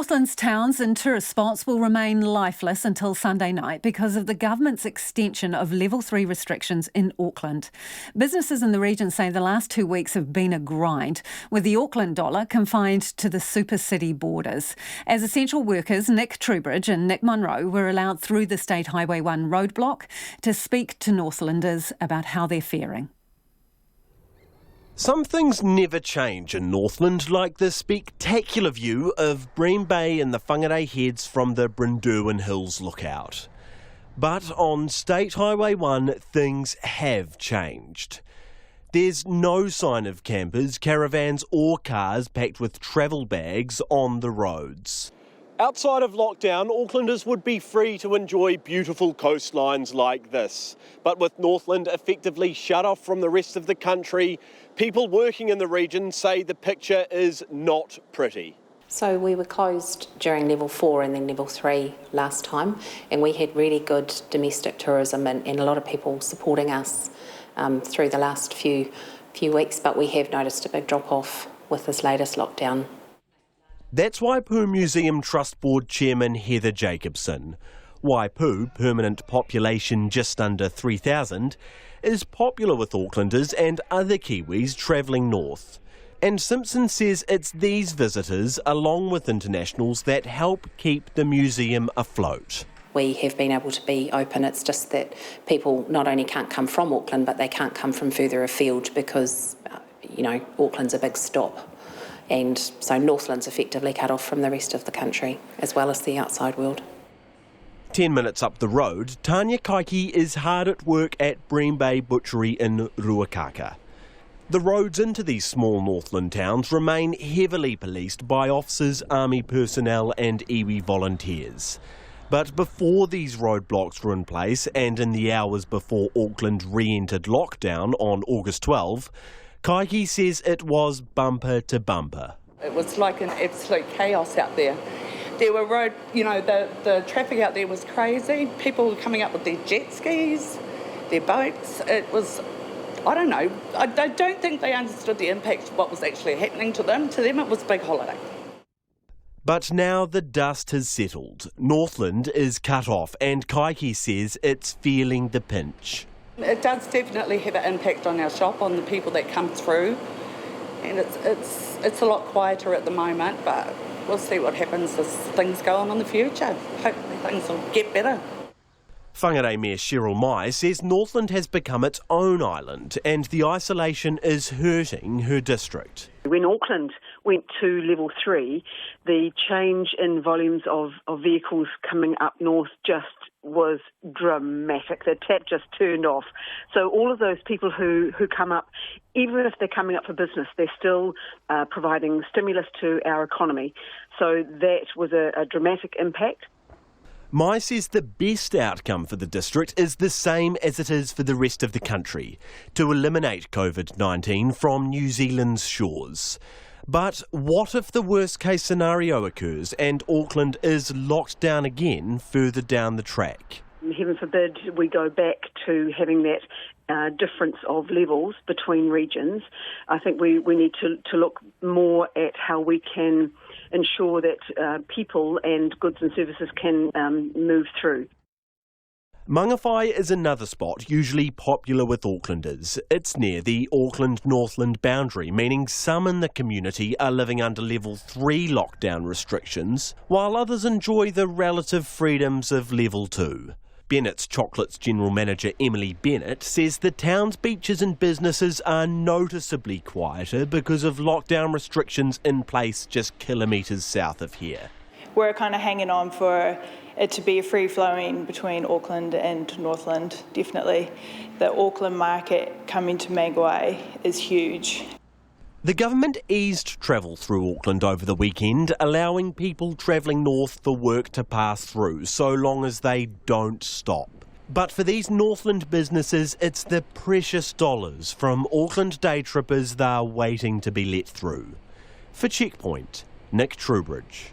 Northland's towns and tourist spots will remain lifeless until Sunday night because of the government's extension of Level 3 restrictions in Auckland. Businesses in the region say the last 2 weeks have been a grind, with the Auckland dollar confined to the super city borders. As essential workers, Nick Truebridge and Nick Monro were allowed through the State Highway 1 roadblock to speak to Northlanders about how they're faring. Some things never change in Northland, like the spectacular view of Bream Bay and the Whangarei Heads from the Brynderwen Hills lookout. But on State Highway 1, things have changed. There's no sign of campers, caravans or cars packed with travel bags on the roads. Outside of lockdown, Aucklanders would be free to enjoy beautiful coastlines like this. But with Northland effectively shut off from the rest of the country, people working in the region say the picture is not pretty. So we were closed during Level 4 and then Level 3 last time, and we had really good domestic tourism and a lot of people supporting us through the last few weeks, but we have noticed a big drop-off with this latest lockdown. That's Waipu Museum Trust Board Chairman Heather Jacobson. Waipu, permanent population just under 3,000, is popular with Aucklanders and other Kiwis travelling north. And Simpson says it's these visitors, along with internationals, that help keep the museum afloat. We have been able to be open. It's just that people not only can't come from Auckland, but they can't come from further afield because, Auckland's a big stop. And so Northland's effectively cut off from the rest of the country, as well as the outside world. 10 minutes up the road, Tanya Kaiki is hard at work at Bream Bay Butchery in Ruakaka. The roads into these small Northland towns remain heavily policed by officers, army personnel and iwi volunteers. But before these roadblocks were in place, and in the hours before Auckland re-entered lockdown on August 12, Kaiki says it was bumper to bumper. It was like an absolute chaos out there. There were the traffic out there was crazy. People were coming up with their jet skis, their boats. It was, I don't know. I don't think they understood the impact of what was actually happening to them. To them, it was a big holiday. But now the dust has settled. Northland is cut off, and Kaiki says it's feeling the pinch. It does definitely have an impact on our shop, on the people that come through, and it's a lot quieter at the moment, but we'll see what happens as things go on in the future. Hopefully things will get better. Whangarei Mayor Cheryl Mai says Northland has become its own island and the isolation is hurting her district. When Auckland went to Level 3, the change in volumes of vehicles coming up north just was dramatic. The tap just turned off. So all of those people who come up, even if they're coming up for business, they're still providing stimulus to our economy. So that was a dramatic impact. Mai says the best outcome for the district is the same as it is for the rest of the country, to eliminate COVID-19 from New Zealand's shores. But what if the worst case scenario occurs and Auckland is locked down again further down the track? Heaven forbid we go back to having that difference of levels between regions. I think we need to look more at how we can ensure that people and goods and services can move through. Mangawhai is another spot usually popular with Aucklanders. It's near the Auckland-Northland boundary, meaning some in the community are living under Level 3 lockdown restrictions, while others enjoy the relative freedoms of Level 2. Bennett's Chocolates General Manager Emily Bennett says the town's beaches and businesses are noticeably quieter because of lockdown restrictions in place just kilometres south of here. We're kind of hanging on for it to be a free-flowing between Auckland and Northland, definitely. The Auckland market coming to Mangawhai is huge. The government eased travel through Auckland over the weekend, allowing people travelling north for work to pass through, so long as they don't stop. But for these Northland businesses, it's the precious dollars from Auckland day trippers they're waiting to be let through. For Checkpoint, Nick Truebridge.